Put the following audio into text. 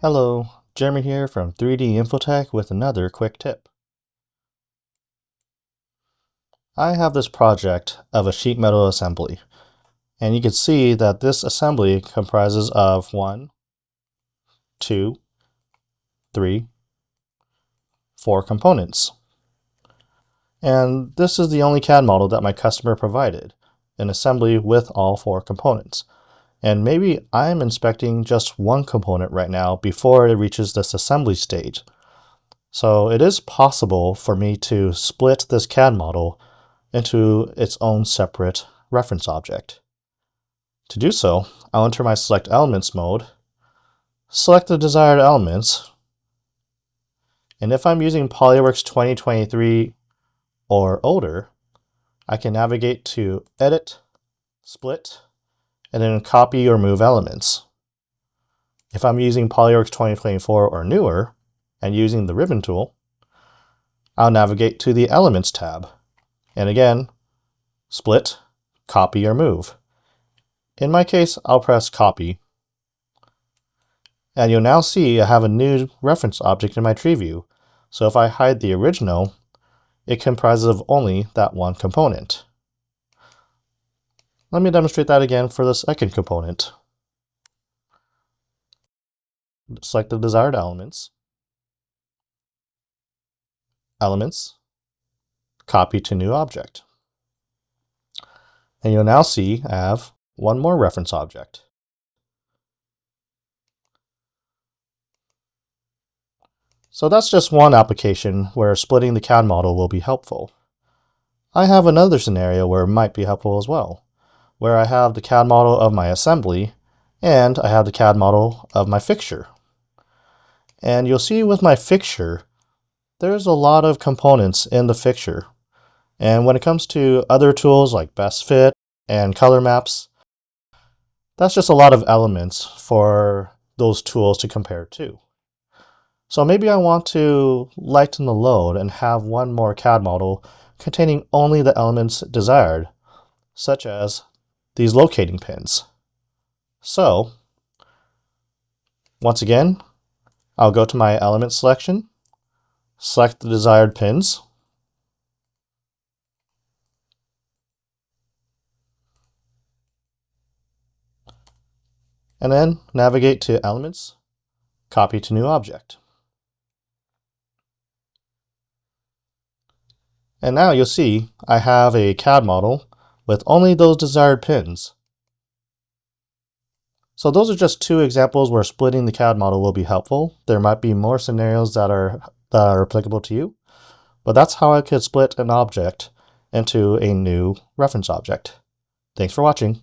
Hello, Jeremy here from 3D Infotech with another quick tip. I have this project of a sheet metal assembly, and you can see that this assembly comprises of 1, 2, 3, 4 components. And this is the only CAD model that my customer provided, an assembly with all 4 components. And maybe I'm inspecting just one component right now before it reaches this assembly stage. So it is possible for me to split this CAD model into its own separate reference object. To do so, I'll enter my Select Elements mode, select the desired elements, and if I'm using PolyWorks 2023 or older, I can navigate to Edit, Split, and then Copy or Move Elements. If I'm using PolyWorks 2024 or newer, and using the ribbon tool, I'll navigate to the Elements tab, and again, Split, Copy, or Move. In my case, I'll press Copy, and you'll now see I have a new reference object in my tree view. So if I hide the original, it comprises of only that one component. Let me demonstrate that again for the second component. Select the desired elements, Copy to New Object. And you'll now see I have one more reference object. So that's just one application where splitting the CAD model will be helpful. I have another scenario where it might be helpful as well, where I have the CAD model of my assembly and I have the CAD model of my fixture. And you'll see with my fixture, there's a lot of components in the fixture. And when it comes to other tools like Best Fit and color maps, that's just a lot of elements for those tools to compare to. So maybe I want to lighten the load and have one more CAD model containing only the elements desired, such as these locating pins. So, once again, I'll go to my element selection, select the desired pins, and then navigate to Elements, Copy to New Object. And now you'll see I have a CAD model with only those desired pins. So those are just 2 examples where splitting the CAD model will be helpful. There might be more scenarios that are applicable to you, but that's how I could split an object into a new reference object. Thanks for watching.